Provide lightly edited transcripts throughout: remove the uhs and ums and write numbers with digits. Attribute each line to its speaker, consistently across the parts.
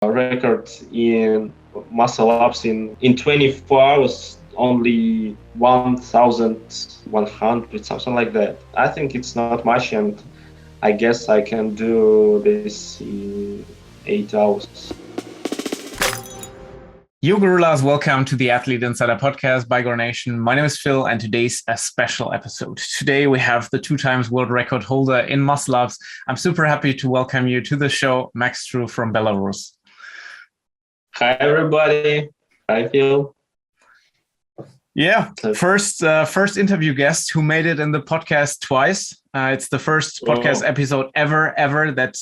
Speaker 1: record in muscle ups in 24 hours, only 1,100, something like that. I think it's not much, and I guess I can do this in 8 hours.
Speaker 2: Yo, gorillas, welcome to the Athlete Insider podcast by Gore Nation. My name is Phil, and today's a special episode. Today, we have the 2 times world record holder in muscle ups. I'm super happy to welcome you to the show, Max Strue from Belarus.
Speaker 1: Hi, everybody. Hi, Phil.
Speaker 2: Yeah, first interview guest who made it in the podcast twice. It's the first podcast episode ever that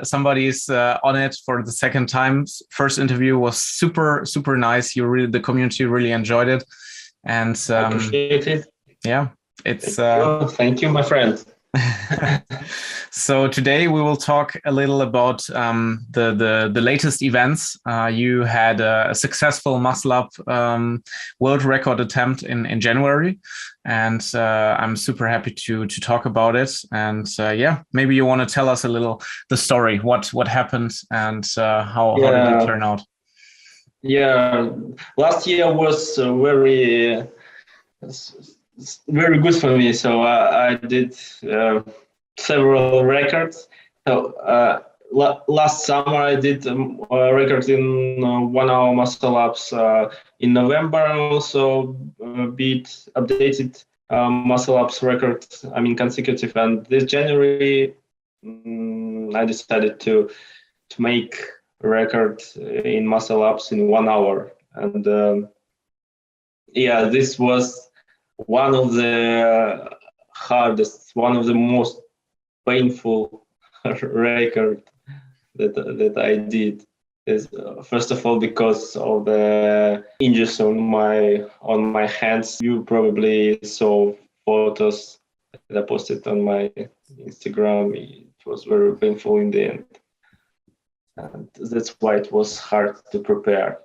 Speaker 2: somebody's on it for the second time. First interview was super nice. The community really enjoyed it, and
Speaker 1: appreciate it.
Speaker 2: Yeah, it's
Speaker 1: thank you, my friend.
Speaker 2: So today we will talk a little about the latest events. You had a successful muscle up world record attempt in January, and I'm super happy to talk about it. And maybe you want to tell us a little the story, what happened, and how did it turn out?
Speaker 1: Yeah, last year was very good for me. So I did several records. So last summer I did a record in 1 hour muscle ups. In November I also beat updated muscle ups record. I mean consecutive. And this January I decided to make a record in muscle ups in 1 hour. And this was one of the hardest, one of the most painful record that I did. Is first of all because of the injuries on my hands. You probably saw photos that I posted on my Instagram. It was very painful in the end, and that's why it was hard to prepare.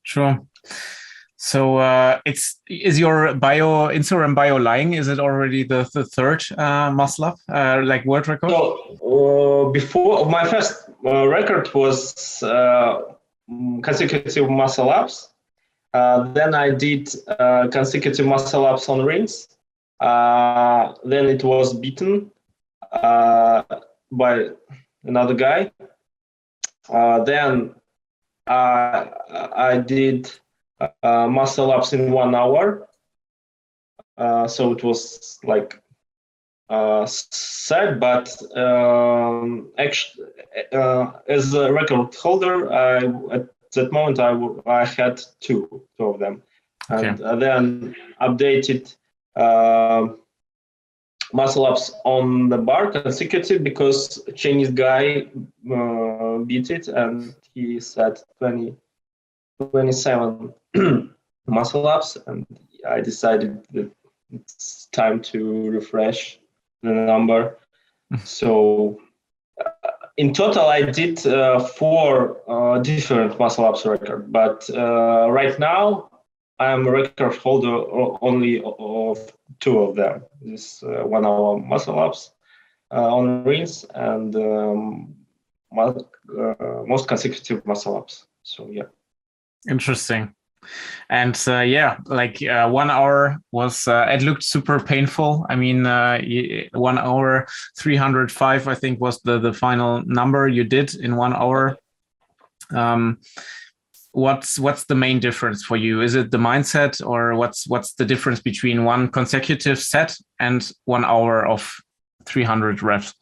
Speaker 2: Sure. So is your Instagram bio lying? Is it already the third muscle up like world record?
Speaker 1: So before my first record was consecutive muscle ups. Then I did consecutive muscle ups on rings. Then it was beaten by another guy. Then I did muscle ups in 1 hour. So it was like sad, but actually, as a record holder, at that moment I had two of them, and then updated muscle ups on the bar consecutive because a Chinese guy beat it, and he said 27 muscle ups, and I decided that it's time to refresh the number. So in total I did 4 different muscle ups record, but right now I'm a record holder only of 2 of them. This 1 hour muscle ups on rings and most consecutive muscle ups. So yeah.
Speaker 2: Interesting. And 1 hour was it looked super painful. I mean 1 hour 305 I think was the final number you did in 1 hour. What's the main difference for you? Is it the mindset, or what's the difference between one consecutive set and 1 hour of 300 reps?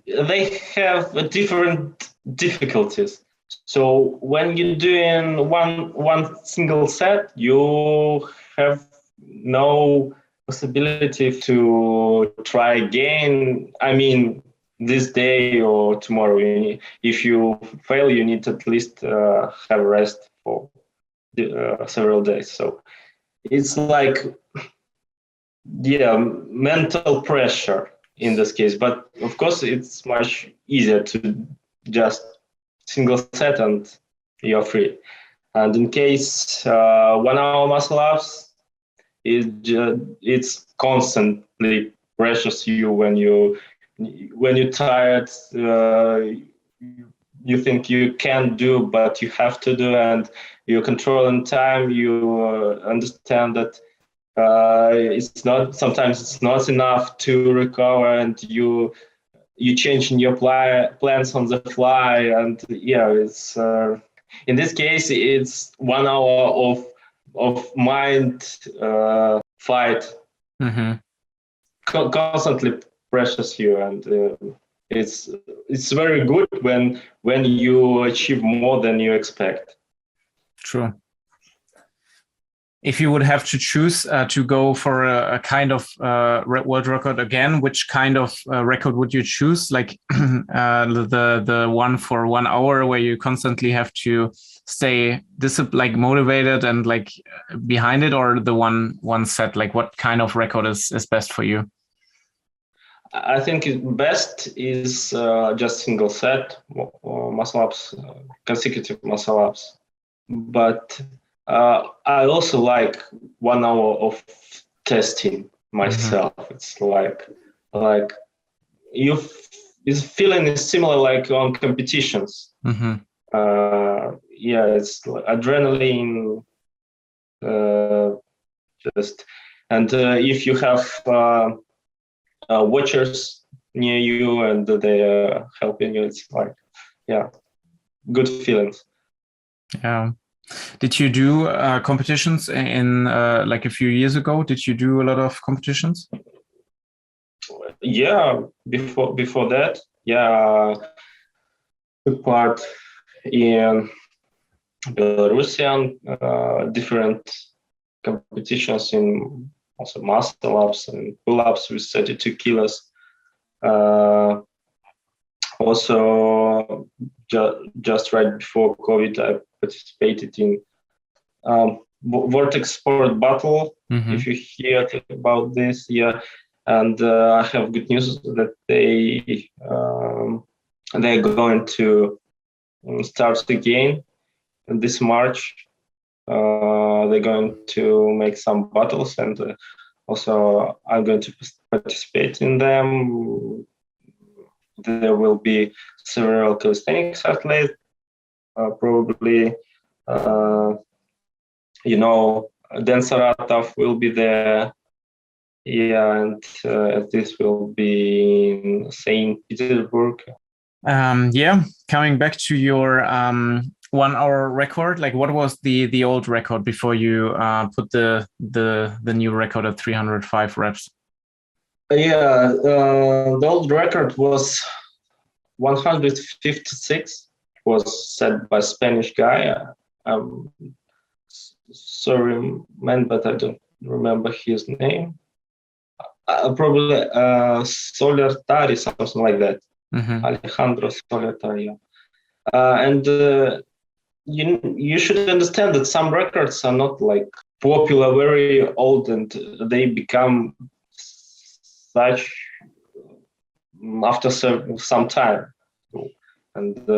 Speaker 1: They have different difficulties. So when you're doing one single set, you have no possibility to try again. I mean, this day or tomorrow. If you fail, you need to at least have a rest for several days. So it's like, mental pressure in this case. But of course, it's much easier to just single set and you're free. And in case 1 hour muscle ups, it's constantly pressures you when you when you're tired, you think you can't do, but you have to do, and you're controlling time. You understand that it's not, sometimes it's not enough to recover, and you changing your plans on the fly. And yeah, it's in this case it's 1 hour of mind fight.
Speaker 2: Mm-hmm.
Speaker 1: Constantly pressures you, and it's very good when you achieve more than you expect.
Speaker 2: True. If you would have to choose to go for a kind of world record again, which kind of record would you choose? Like the one for 1 hour where you constantly have to stay like motivated and like behind it, or the one set? Like what kind of record is best for you?
Speaker 1: I think best is just single set muscle ups, consecutive muscle ups, but I also like 1 hour of testing myself. Mm-hmm. It's like this feeling is similar like on competitions.
Speaker 2: Mm-hmm.
Speaker 1: Yeah, it's like adrenaline. Just and if you have watchers near you and they are helping you, it's like, yeah, good feelings.
Speaker 2: Yeah. Did you do competitions in like a few years ago? Did you do a lot of competitions?
Speaker 1: Yeah, before that, yeah, took part in Belarusian different competitions in also muscle ups and pull ups with 32 kilos. Also, just right before COVID, I participated in Vortex Sport Battle. Mm-hmm. If you hear about this, yeah, and I have good news that they're going to start again this March. They're going to make some battles, and also I'm going to participate in them. There will be several calisthenics athletes, probably. Dan Saratov will be there. Yeah, and this will be in St. Petersburg.
Speaker 2: Yeah, coming back to your 1 hour record, like what was the old record before you put the new record at 305 reps?
Speaker 1: Yeah, the old record was 156. It was set by Spanish guy. Sorry, man, but I don't remember his name. Probably Solertari, something like that. Mm-hmm. Alejandro Solertari. And you should understand that some records are not like popular, very old, and they become such after some time. And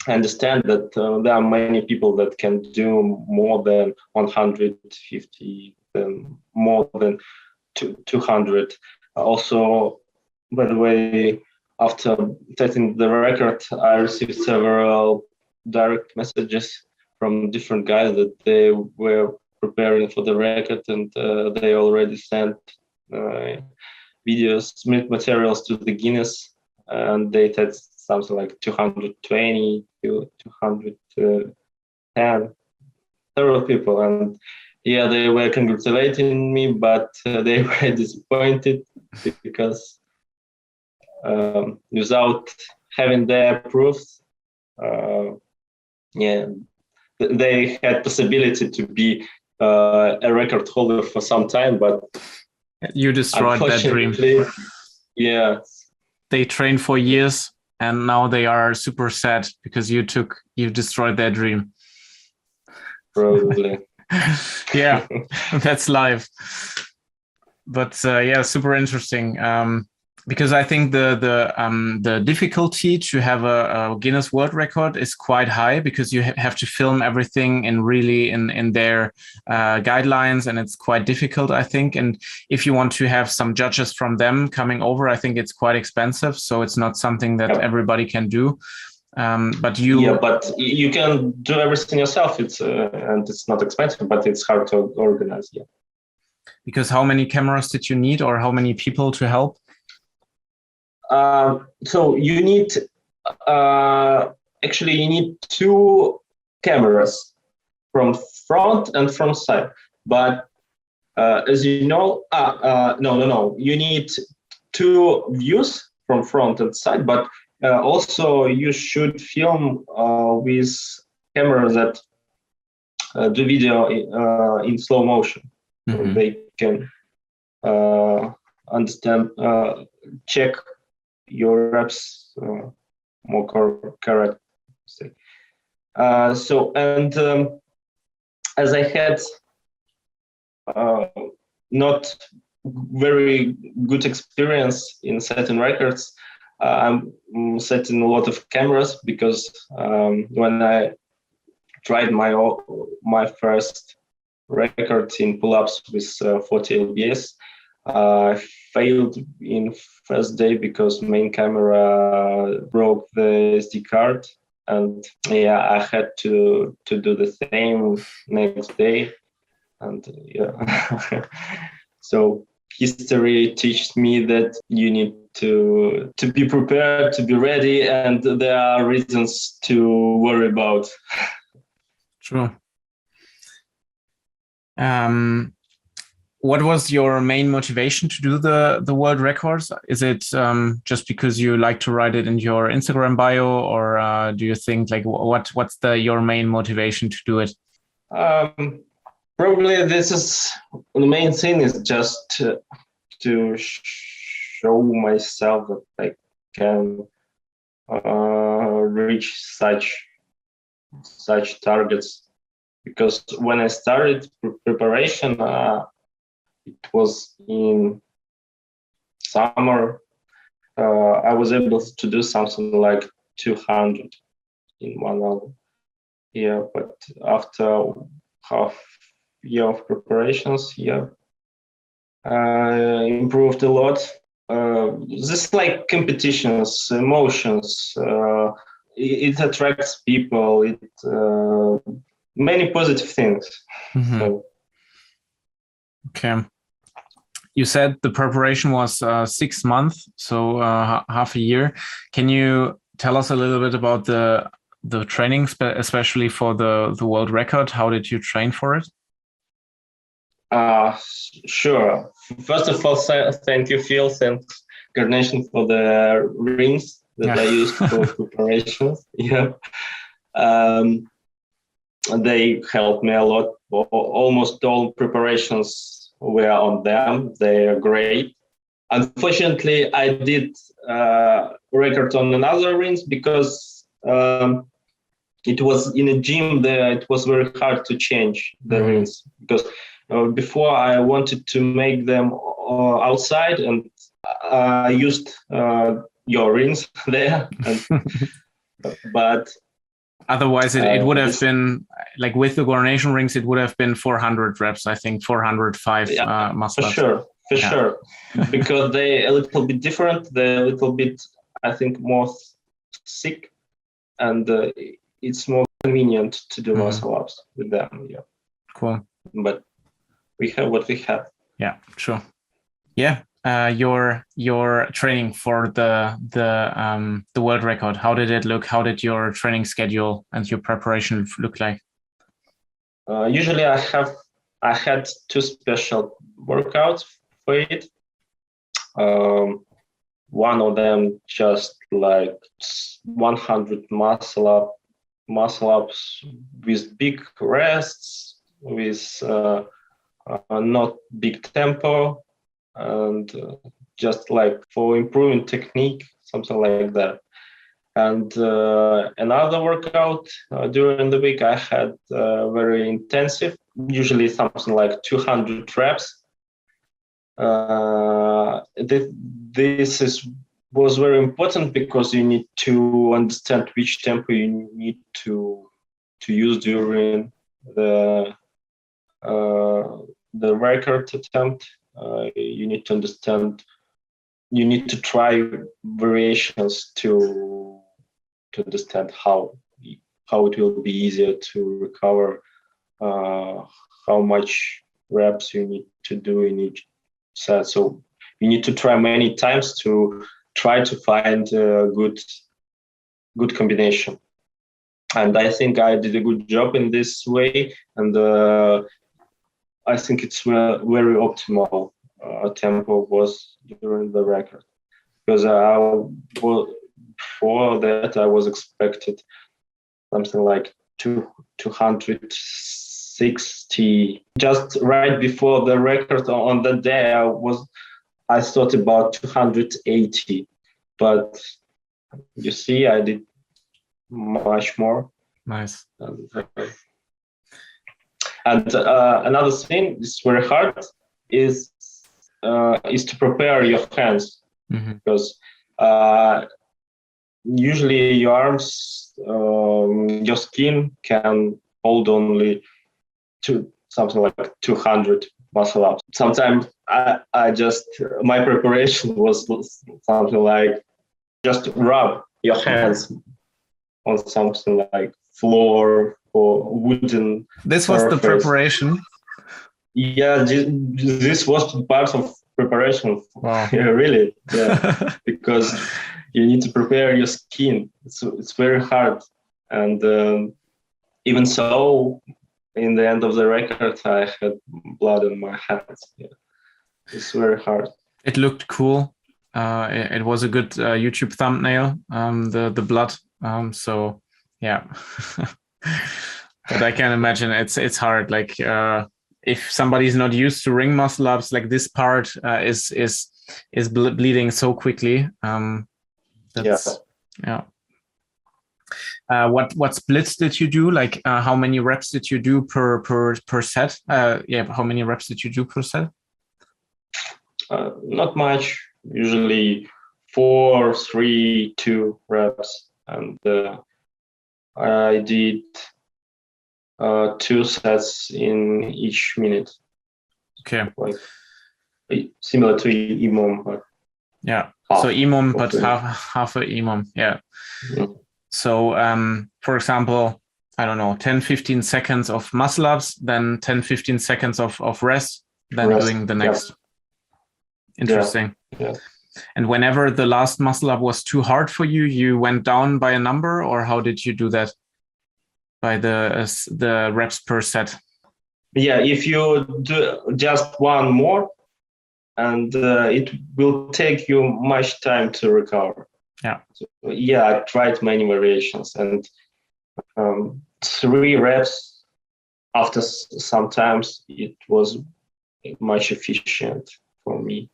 Speaker 1: I understand that there are many people that can do more than 150, then more than 200. Also, by the way, after setting the record, I received several direct messages from different guys that they were preparing for the record, and they already sent videos, materials to the Guinness, and they had something like 220 to 210. Several people, and yeah, they were congratulating me, but they were disappointed because without having their proofs, yeah, they had possibility to be a record holder for some time, but
Speaker 2: you destroyed that dream.
Speaker 1: Yeah,
Speaker 2: they trained for years, and now they are super sad because you destroyed their dream.
Speaker 1: Probably.
Speaker 2: Yeah, that's life. But yeah, super interesting. because I think the difficulty to have a Guinness World Record is quite high, because you have to film everything in their guidelines, and it's quite difficult, I think. And if you want to have some judges from them coming over, I think it's quite expensive. So it's not something that everybody can do. But
Speaker 1: you can do everything yourself. And it's not expensive, but it's hard to organize. Yeah.
Speaker 2: Because how many cameras did you need, or how many people to help?
Speaker 1: So you need you need 2 cameras from front and from side. But as you know, no. You need 2 views from front and side. But also you should film with cameras that do video in slow motion. Mm-hmm. So they can understand, check your reps more correct. As I had not very good experience in setting records, I'm setting a lot of cameras, because when I tried my first record in pull-ups with 40 lbs, I failed in first day because main camera broke the SD card, and I had to do the same next day, and so history teaches me that you need to be prepared, to be ready, and there are reasons to worry about.
Speaker 2: True. What was your main motivation to do the world records? Is it just because you like to write it in your Instagram bio, or do you think, like, what's your main motivation to do it?
Speaker 1: Probably this is the main thing, is just to show myself that I can reach such targets. Because when I started preparation, it was in summer. I was able to do something like 200 in 1 hour. Yeah, but after half year of preparations, I improved a lot. This like competitions, emotions. It attracts people. Many positive things.
Speaker 2: Mm-hmm.
Speaker 1: So.
Speaker 2: Okay. You said the preparation was 6 months, so half a year. Can you tell us a little bit about the training, especially for the world record? How did you train for it?
Speaker 1: Sure. First of all, thank you, Phil. Thanks, Carnation, for the rings that I used for preparations. Yeah. They helped me a lot. Almost all preparations were on them. They are great. Unfortunately, I did record on another rings because it was in a gym there. It was very hard to change the rings, because before I wanted to make them outside, and I used your rings there. But
Speaker 2: otherwise, it would have been, like, with the Gornation rings, it would have been 400 reps, I think, 405 muscle ups.
Speaker 1: For sure. Because they're a little bit different. They're a little bit, I think, more thick, and it's more convenient to do muscle ups with them. Yeah.
Speaker 2: Cool.
Speaker 1: But we have what we have.
Speaker 2: Yeah, sure. Yeah. Your training for the world record, how did it look? How did your training schedule and your preparation look like?
Speaker 1: Usually I had 2 special workouts for it. One of them just like 100 muscle ups with big rests, with not big tempo, and just like for improving technique, something like that. And another workout during the week, I had very intensive, usually something like 200 reps. was very important because you need to understand which tempo you need to use during the record attempt. You need to understand. You need to try variations to understand how it will be easier to recover, how much reps you need to do in each set. So you need to try many times to try to find a good combination. And I think I did a good job in this way, and I think it's very optimal tempo was during the record, because before that I was expected something like 260. Just right before the record on that day, I thought about 280, but you see, I did much more.
Speaker 2: Nice.
Speaker 1: And another thing is very hard is to prepare your hands, because usually your arms, your skin can hold only something like 200 muscle ups. Sometimes I just, my preparation was something like just rub your hands on something like floor or wooden.
Speaker 2: This was surface. The preparation.
Speaker 1: Yeah, this was part of preparation.
Speaker 2: Wow.
Speaker 1: Yeah, really. Yeah, because you need to prepare your skin. It's very hard, and even so, in the end of the record, I had blood on my hands. Yeah, it's very hard.
Speaker 2: It looked cool. It was a good YouTube thumbnail. The blood. So yeah. But I can imagine it's hard. Like if somebody's not used to ring muscle ups, like this part is bleeding so quickly. Yeah. What splits did you do? Like how many reps did you do per set? How many reps did you do per set?
Speaker 1: Not much. Usually 4, 3, 2 reps, and I did 2 sets in each minute.
Speaker 2: Okay.
Speaker 1: Like similar to EMOM, but
Speaker 2: yeah. So EMOM, but half a EMOM. Yeah. Mm-hmm. So for example, I don't know, 10-15 seconds of muscle ups, then 10-15 seconds of rest, then doing the next. Yeah. Interesting.
Speaker 1: Yeah.
Speaker 2: And whenever the last muscle up was too hard for you, you went down by a number, or how did you do that? By the reps per set?
Speaker 1: Yeah, if you do just one more, and it will take you much time to recover.
Speaker 2: Yeah.
Speaker 1: So, yeah, I tried many variations, and 3 reps after sometimes it was much efficient for me.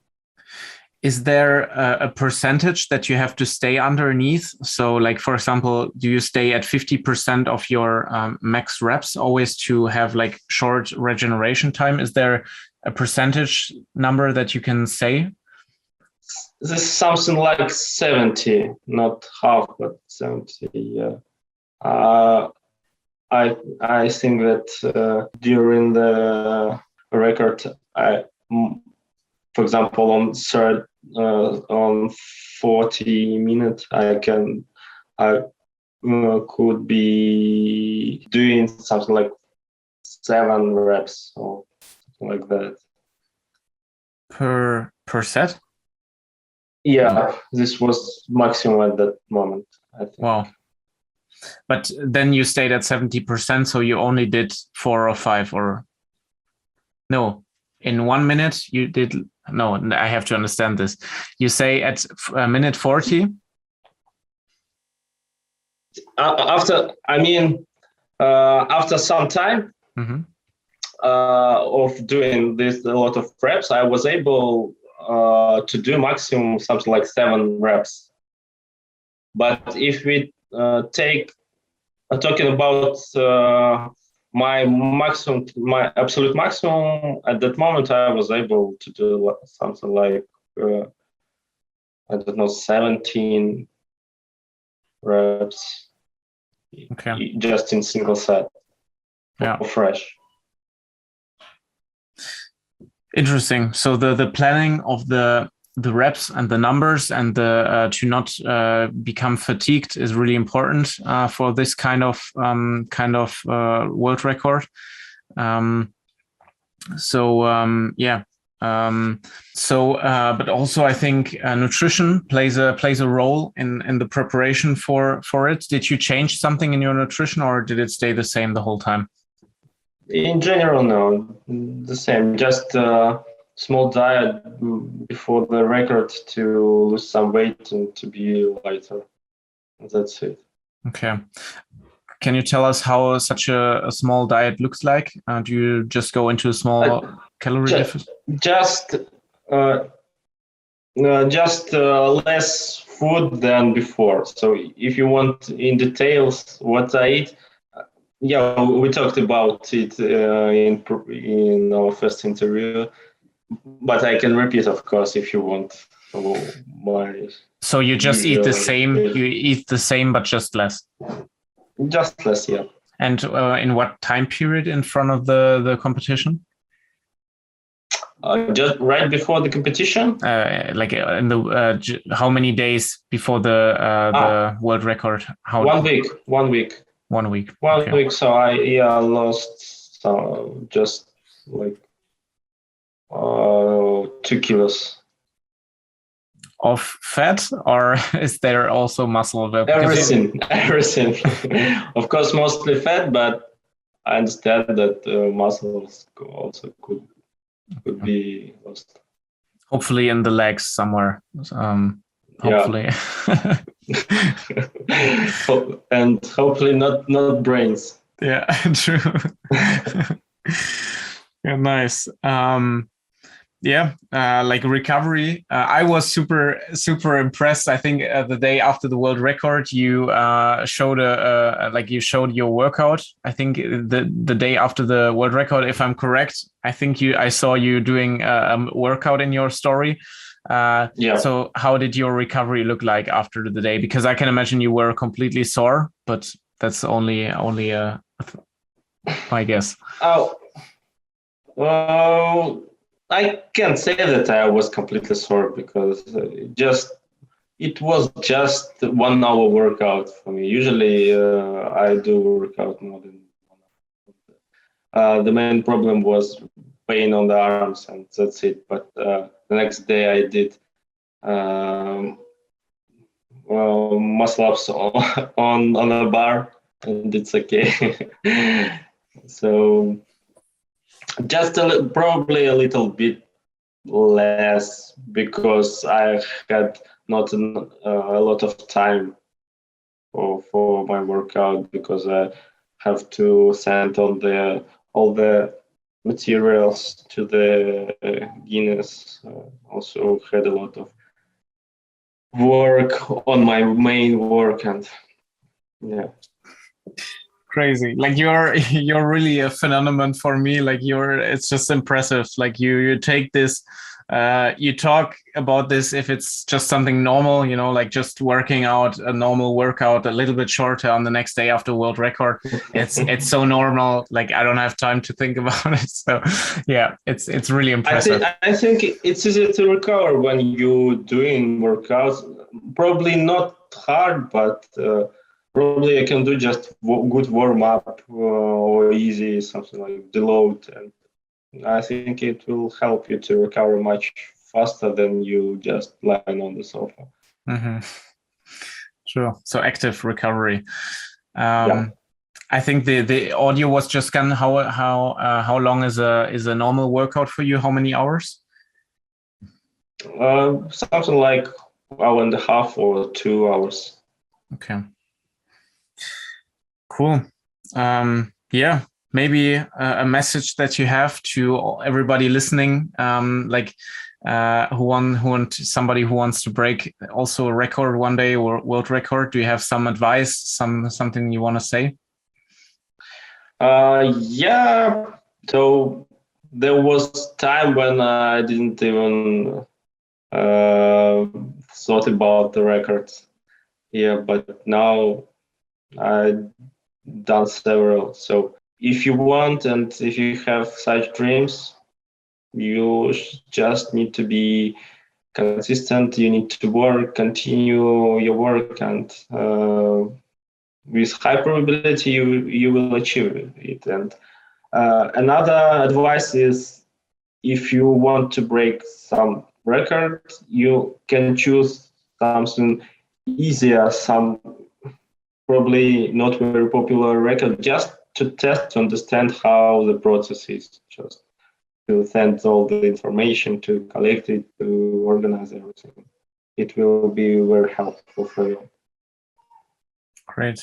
Speaker 2: Is there a percentage that you have to stay underneath? So like, for example, do you stay at 50% of your max reps always to have like short regeneration time? Is there a percentage number that you can say?
Speaker 1: This is something like 70, not half, but 70. Yeah. I think that during the record, for example, on 40 minutes, I could be doing something like 7 reps or something like that.
Speaker 2: Per set?
Speaker 1: Yeah, this was maximum at that moment, I think.
Speaker 2: Wow. But then you stayed at 70%, so you only did 4 or 5, or no? In 1 minute you did. No, I have to understand this. You say at minute 40.
Speaker 1: After some time of doing this, a lot of reps, I was able to do maximum something like 7 reps. But if we talking about my absolute maximum at that moment, I was able to do something like I don't know, 17 reps, just in single set, fresh.
Speaker 2: Interesting. So the planning of the reps and the numbers and the to not become fatigued is really important for this kind of world record. But also I think nutrition plays a role in the preparation for it. Did you change something in your nutrition, or did it stay the same the whole time?
Speaker 1: In general, no, the same. Just small diet before the record to lose some weight and to be lighter. That's it.
Speaker 2: Okay. Can you tell us how such a small diet looks like? Do you just go into a small calorie deficit?
Speaker 1: Just less food than before. So if you want in details what I eat, we talked about it in our first interview, but I can repeat, of course, if you want.
Speaker 2: So you just eat the same. You eat the same, but just less.
Speaker 1: Just less, yeah.
Speaker 2: And in what time period in front of the competition?
Speaker 1: Just right before the competition.
Speaker 2: Like in the how many days before the world record?
Speaker 1: 1 week. 1 week.
Speaker 2: 1 week.
Speaker 1: 1 week. So I lost just like 2 kilos.
Speaker 2: Of fat, or is there also muscle?
Speaker 1: Everything. Of course, mostly fat, but I understand that muscles also could be lost.
Speaker 2: Hopefully in the legs somewhere. Hopefully.
Speaker 1: And hopefully not brains.
Speaker 2: Yeah, true. Yeah, nice. Like recovery. I was super impressed. I think the day after the world record, you showed your workout. I think the day after the world record, if I'm correct, I saw you doing a workout in your story. So how did your recovery look like after the day? Because I can imagine you were completely sore, but that's only my guess.
Speaker 1: Oh, well, I can't say that I was completely sore because it was just 1 hour workout for me. Usually I do workout more than 1 hour. The main problem was pain on the arms, and that's it. But the next day I did muscle ups on a bar, and it's okay. So just probably a little bit less because I had not a lot of time for my workout, because I have to send all the materials to the Guinness. Also had a lot of work on my main work, and
Speaker 2: crazy. Like you're really a phenomenon for me. Like it's just impressive. Like you take this, you talk about this if it's just something normal, like just working out a normal workout a little bit shorter on the next day after world record. It's so normal. Like I don't have time to think about it. So yeah, it's really impressive.
Speaker 1: I think it's easy to recover when you're doing workouts. Probably not hard, but probably I can do just good warm up or easy, something like deload, and I think it will help you to recover much faster than you just lying on the sofa.
Speaker 2: Mm-hmm. Sure. So active recovery. I think the audio was just kind of how long is a normal workout for you? How many hours?
Speaker 1: Something like 1.5 hours or 2 hours.
Speaker 2: Okay. Cool. Maybe a message that you have to everybody listening, somebody who wants to break also a record one day or world record. Do you have some advice, something you want to say?
Speaker 1: Yeah. So there was time when I didn't even uh, thought about the records. Yeah, but now I done several. So if you want and if you have such dreams, you just need to be consistent. You need to work, continue your work, and with high probability you will achieve it. And another advice is if you want to break some record, you can choose something easier, some probably not very popular record, just to test to understand how the process is, just to send all the information, to collect it, to organize everything. It will be very helpful for you.
Speaker 2: Great.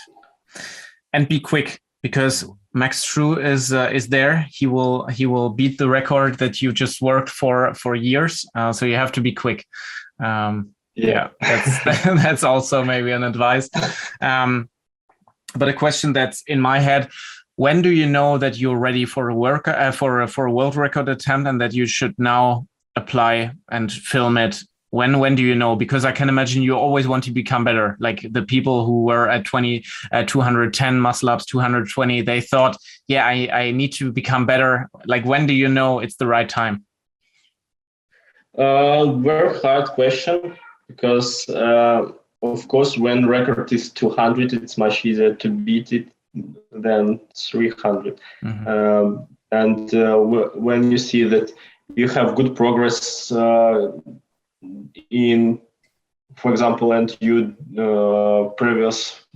Speaker 2: And be quick, because Max Strue is there. He will beat the record that you just worked for years. So you have to be quick. Yeah, that's also maybe an advice. But a question that's in my head: when do you know that you're ready for a for a world record attempt and that you should now apply and film it? When do you know? Because I can imagine you always want to become better. Like the people who were at 210 muscle ups, 220, they thought, yeah, I need to become better. Like, when do you know it's the right time?
Speaker 1: Very hard question, because of course when record is 200, it's much easier to beat it than 300. Mm-hmm. And when you see that you have good progress in, for example, and you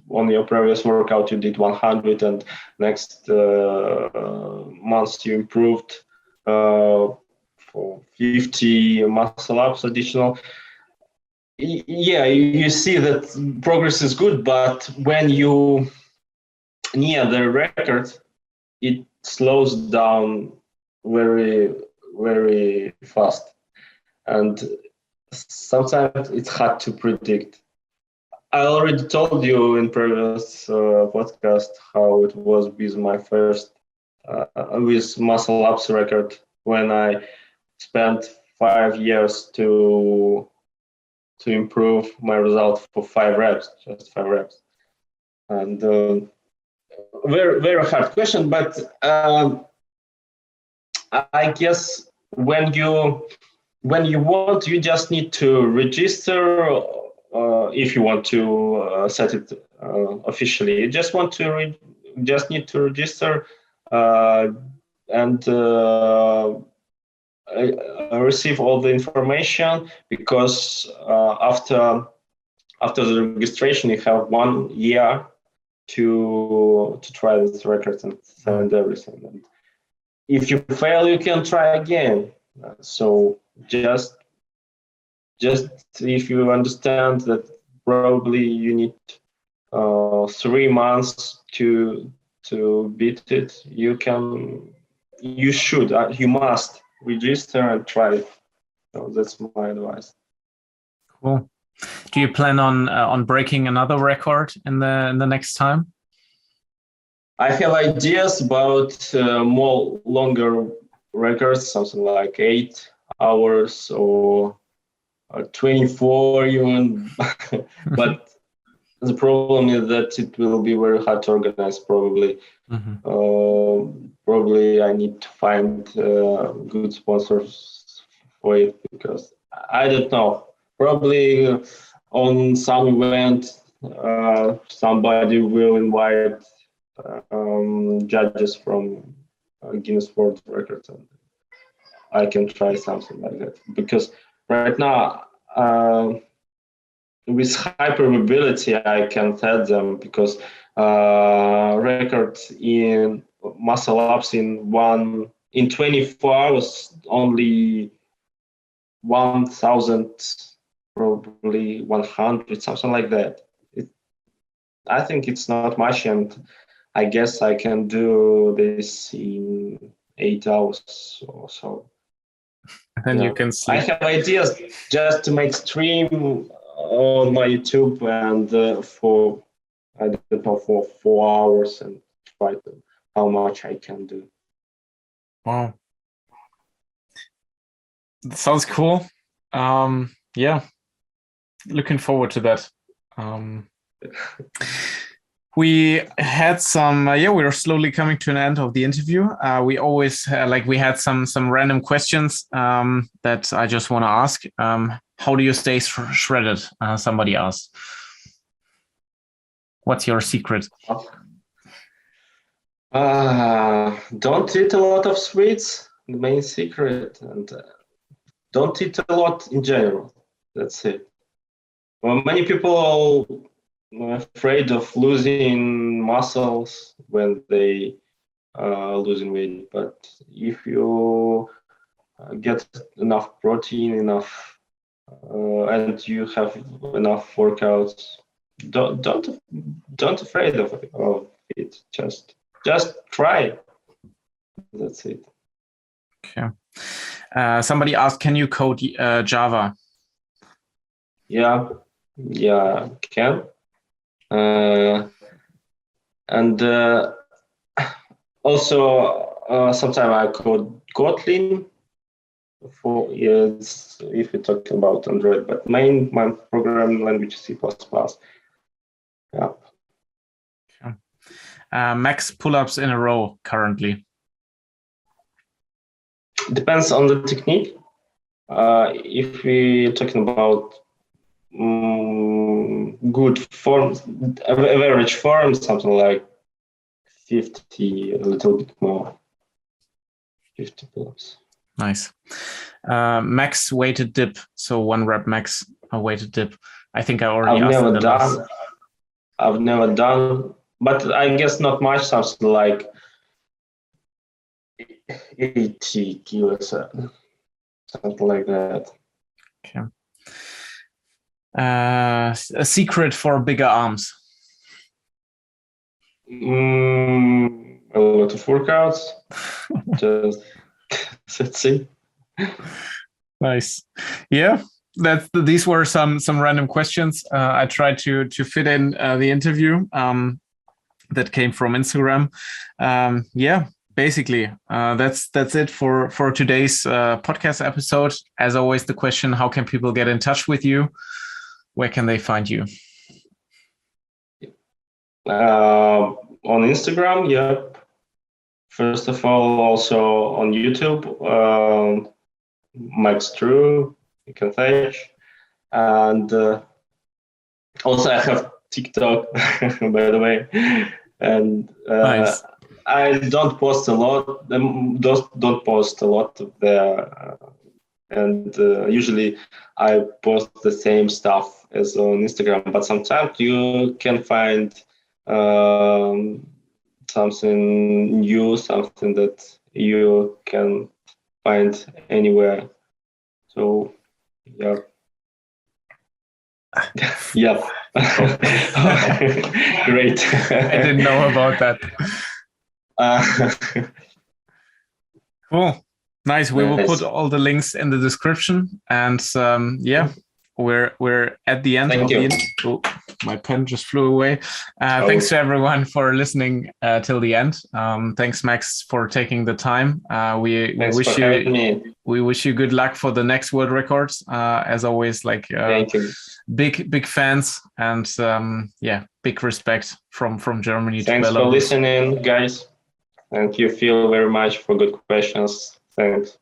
Speaker 1: on your previous workout you did 100, and next month you improved for 50 muscle ups additional. Yeah, you see that progress is good, but when you near the record, it slows down very, very fast. And sometimes it's hard to predict. I already told you in previous podcast how it was with my first with muscle ups record, when I spent 5 years to improve my result for 5 reps, just 5 reps. And very, very hard question, but I guess when you want, you just need to register. If you want to set it officially, you just need to register and receive all the information, because after the registration you have 1 year to try this record and send everything. And if you fail, you can try again. So just if you understand that probably you need 3 months to beat it, you must register and try it. So that's my advice.
Speaker 2: Cool. Do you plan on breaking another record in the next time?
Speaker 1: I have ideas about more longer records, something like 8 hours or 24 even. But the problem is that it will be very hard to organize, probably. Mm-hmm. Probably I need to find good sponsors for it, because I don't know. Probably on some event, somebody will invite judges from Guinness World Records, and I can try something like that. Because right now, with high probability, I can set them, because records in muscle ups in 24 hours only 1,000, probably 100, something like that. I think it's not much, and I guess I can do this in 8 hours or so.
Speaker 2: And you can sleep.
Speaker 1: I have ideas just to make stream on my YouTube and for, I don't know, for 4 hours and try to how much I can do.
Speaker 2: Wow. That sounds cool. Yeah, looking forward to that. We had some, we're slowly coming to an end of the interview. We always we had some random questions that I just want to ask. How do you stay shredded? Somebody asked. What's your secret?
Speaker 1: Don't eat a lot of sweets. The main secret, and don't eat a lot in general. That's it. Well, many people are afraid of losing muscles when they losing weight, but if you get enough protein, and you have enough workouts, don't afraid of it. Just try. That's it.
Speaker 2: Okay. Somebody asked, can you code Java?
Speaker 1: Yeah, can. And also sometimes I code Kotlin for if you're talking about Android, but my programming language is C++. Yeah.
Speaker 2: Max pull-ups in a row currently.
Speaker 1: Depends on the technique. If we're talking about good form, average form, something like 50, a little bit more. 50 pull-ups.
Speaker 2: Nice. Max weighted dip. So 1 rep max weighted dip. I think I already asked.
Speaker 1: I've never done, but I guess not much, something like 80 kilos, something like that.
Speaker 2: Okay. A secret for bigger arms?
Speaker 1: A lot of workouts. Just that's it.
Speaker 2: Nice. Yeah, these were some random questions. I tried to fit in the interview that came from Instagram. Yeah, basically that's it for today's podcast episode. As always, the question: how can people get in touch with you? Where can they find you?
Speaker 1: On Instagram, yeah. First of all, also on YouTube, Max True, you can search. And also I have TikTok, by the way. And
Speaker 2: nice.
Speaker 1: I don't post a lot. Don't post a lot there. And usually I post the same stuff as on Instagram, but sometimes you can find something new, something that you can find anywhere. So, yeah. Yeah. Great.
Speaker 2: I didn't know about that. Cool. Nice. We will put all the links in the description, and yeah, we're at the end.
Speaker 1: Thank you.
Speaker 2: Oh, my pen just flew away. Thanks to everyone for listening till the end. Thanks, Max, for taking the time. We wish you good luck for the next world records. As always,
Speaker 1: thank you.
Speaker 2: Big fans, and yeah, big respect from Germany.
Speaker 1: Thanks for listening, guys. Thank you, Phil, very much for good questions. Thanks.